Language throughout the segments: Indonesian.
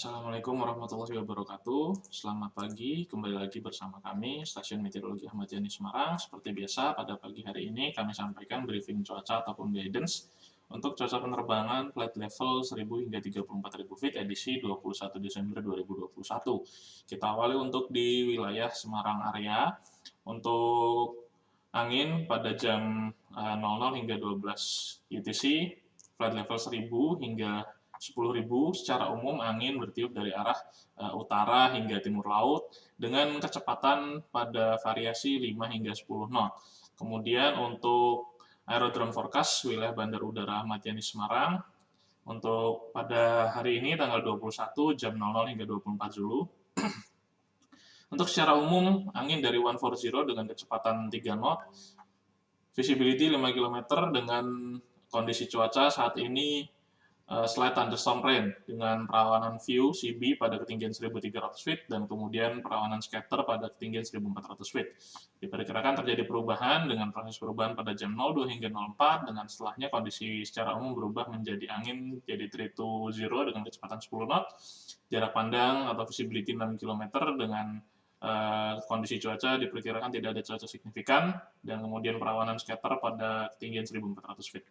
Assalamualaikum warahmatullahi wabarakatuh. Selamat pagi, kembali lagi bersama kami, Stasiun Meteorologi Ahmad Yani Semarang. Seperti biasa, pada pagi hari ini kami sampaikan briefing cuaca ataupun guidance untuk cuaca penerbangan flight level 1000 hingga 34.000 feet edisi 21 Desember 2021. Kita awali untuk di wilayah Semarang area. Untuk angin pada jam 00 hingga 12 UTC, flight level 1000 hingga 10.000 secara umum angin bertiup dari arah utara hingga timur laut dengan kecepatan pada variasi 5 hingga 10 knot. Kemudian untuk aerodrome forecast wilayah Bandar Udara Ahmad Yani Semarang untuk pada hari ini tanggal 21 jam 00 hingga 24 Zulu. Untuk secara umum angin dari 140 dengan kecepatan 3 knot, visibility 5 km dengan kondisi cuaca saat ini slight thunderstorm rain dengan perawanan view CB pada ketinggian 1.300 feet dan kemudian perawanan scatter pada ketinggian 1.400 feet. Diperkirakan terjadi perubahan dengan proses perubahan pada jam 02 hingga 04 dengan setelahnya kondisi secara umum berubah menjadi angin jadi 3 to 0 dengan kecepatan 10 knot, jarak pandang atau visibility 6 km dengan kondisi cuaca diperkirakan tidak ada cuaca signifikan dan kemudian perawanan scatter pada ketinggian 1.400 feet.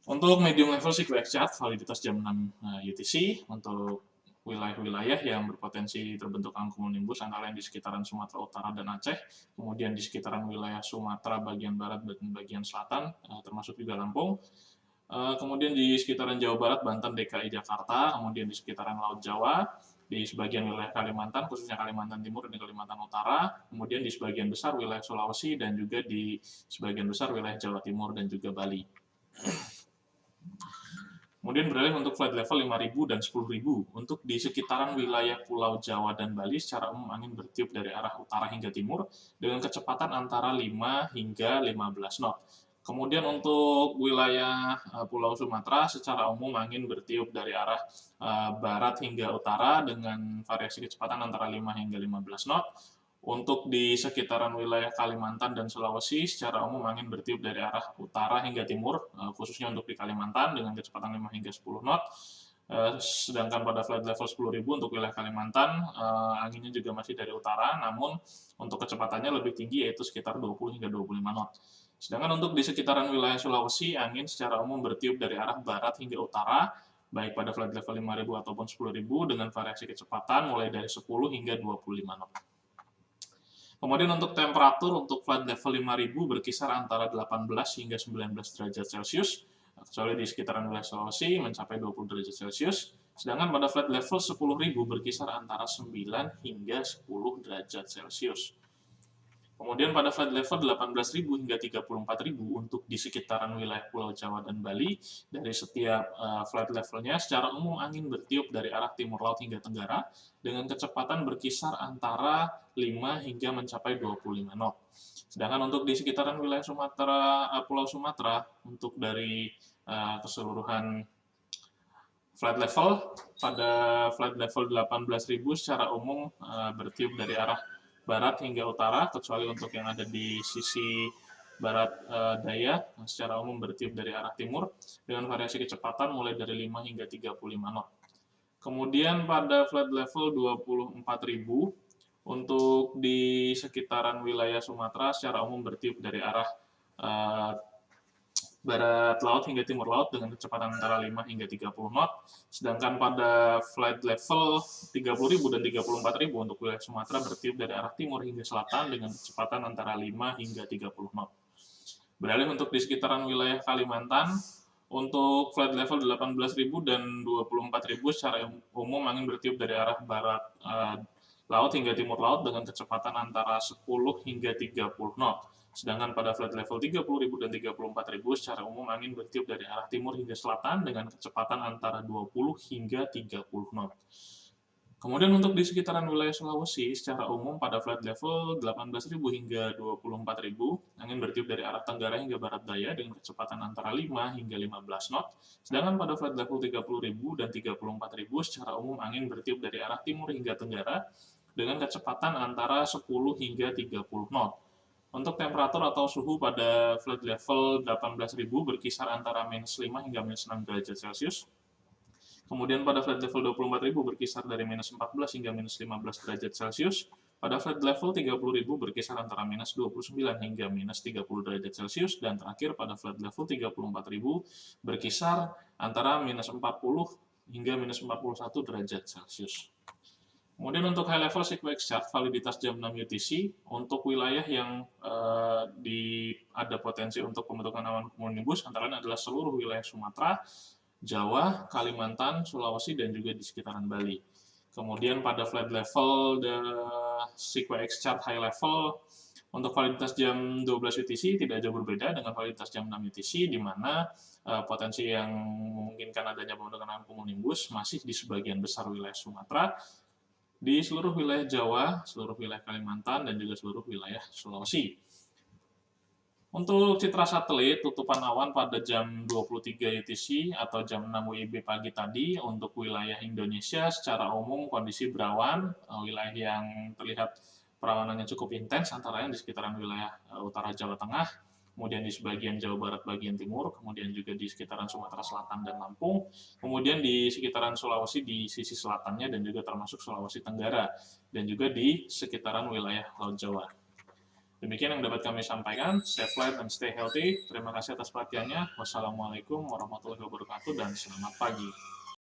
Untuk medium level sequence chart, validitas jam 6 UTC untuk wilayah-wilayah yang berpotensi terbentuk cumulonimbus antara lain di sekitaran Sumatera Utara dan Aceh, kemudian di sekitaran wilayah Sumatera bagian barat dan bagian selatan, termasuk juga Lampung, kemudian di sekitaran Jawa Barat, Banten, DKI Jakarta, kemudian di sekitaran Laut Jawa, di sebagian wilayah Kalimantan, khususnya Kalimantan Timur dan Kalimantan Utara, kemudian di sebagian besar wilayah Sulawesi, dan juga di sebagian besar wilayah Jawa Timur dan juga Bali. Kemudian beralih untuk flight level 5.000 dan 10.000. Untuk di sekitaran wilayah Pulau Jawa dan Bali, secara umum angin bertiup dari arah utara hingga timur dengan kecepatan antara 5 hingga 15 knot. Kemudian untuk wilayah Pulau Sumatera, secara umum angin bertiup dari arah barat hingga utara dengan variasi kecepatan antara 5 hingga 15 knot. Untuk di sekitaran wilayah Kalimantan dan Sulawesi, secara umum angin bertiup dari arah utara hingga timur, khususnya untuk di Kalimantan dengan kecepatan 5 hingga 10 knot. Sedangkan pada flight level 10.000 untuk wilayah Kalimantan, anginnya juga masih dari utara, namun untuk kecepatannya lebih tinggi yaitu sekitar 20 hingga 25 knot. Sedangkan untuk di sekitaran wilayah Sulawesi, angin secara umum bertiup dari arah barat hingga utara, baik pada flight level 5.000 ataupun 10.000 dengan variasi kecepatan mulai dari 10 hingga 25 knot. Kemudian untuk temperatur untuk flight level 5.000 berkisar antara 18 hingga 19 derajat Celcius, kecuali di sekitaran wilayah Sulawesi mencapai 20 derajat Celcius. Sedangkan pada flight level 10.000 berkisar antara 9 hingga 10 derajat Celcius. Kemudian pada flight level 18.000 hingga 34.000 untuk di sekitaran wilayah Pulau Jawa dan Bali, dari setiap flight levelnya secara umum angin bertiup dari arah timur laut hingga tenggara dengan kecepatan berkisar antara 5 hingga mencapai 25 knot. Sedangkan untuk di sekitaran wilayah Sumatera, Pulau Sumatera, untuk dari keseluruhan flight level, pada flight level 18.000 secara umum bertiup dari arah barat hingga utara, kecuali untuk yang ada di sisi barat daya, secara umum bertiup dari arah timur, dengan variasi kecepatan mulai dari 5 hingga 35 knot. Kemudian pada flight level 24.000, untuk di sekitaran wilayah Sumatera, secara umum bertiup dari arah barat laut hingga timur laut dengan kecepatan antara 5 hingga 30 knot. Sedangkan pada flight level 30.000 dan 34.000 untuk wilayah Sumatera bertiup dari arah timur hingga selatan dengan kecepatan antara 5 hingga 30 knot. Beralih untuk di sekitaran wilayah Kalimantan, untuk flight level 18.000 dan 24.000 secara umum angin bertiup dari arah barat laut hingga timur laut dengan kecepatan antara 10 hingga 30 knot. Sedangkan pada flight level 30.000 dan 34.000 secara umum angin bertiup dari arah timur hingga selatan dengan kecepatan antara 20 hingga 30 knot. Kemudian untuk di sekitaran wilayah Sulawesi, secara umum pada flight level 18.000 hingga 24.000, angin bertiup dari arah tenggara hingga barat daya dengan kecepatan antara 5 hingga 15 knot. Sedangkan pada flight level 30.000 dan 34.000 secara umum angin bertiup dari arah timur hingga tenggara dengan kecepatan antara 10 hingga 30 knot. Untuk temperatur atau suhu pada flight level 18.000 berkisar antara -5 hingga -6 derajat Celcius. Kemudian pada flight level 24.000 berkisar dari minus 14 hingga minus 15 derajat Celcius. Pada flight level 30.000 berkisar antara minus 29 hingga minus 30 derajat Celcius. Dan terakhir pada flight level 34.000 berkisar antara minus 40 hingga minus 41 derajat Celcius. Kemudian untuk high level sequence chart validitas jam 6 UTC untuk wilayah yang ada potensi untuk pembentukan awan cumulonimbus antara lain adalah seluruh wilayah Sumatera, Jawa, Kalimantan, Sulawesi, dan juga di sekitaran Bali. Kemudian pada flight level the sequence chart high level untuk validitas jam 12 UTC tidak jauh berbeda dengan validitas jam 6 UTC, di mana potensi yang memungkinkan adanya pembentukan awan cumulonimbus masih di sebagian besar wilayah Sumatera, di seluruh wilayah Jawa, seluruh wilayah Kalimantan, dan juga seluruh wilayah Sulawesi. Untuk citra satelit tutupan awan pada jam 23 UTC atau jam 6 WIB pagi tadi untuk wilayah Indonesia secara umum kondisi berawan, wilayah yang terlihat perawanannya cukup intens antara lain di sekitaran wilayah utara Jawa Tengah, kemudian di sebagian Jawa Barat bagian timur, kemudian juga di sekitaran Sumatera Selatan dan Lampung, kemudian di sekitaran Sulawesi di sisi selatannya dan juga termasuk Sulawesi Tenggara, dan juga di sekitaran wilayah Laut Jawa. Demikian yang dapat kami sampaikan. Stay flight and stay healthy. Terima kasih atas perhatiannya. Wassalamualaikum warahmatullahi wabarakatuh dan selamat pagi.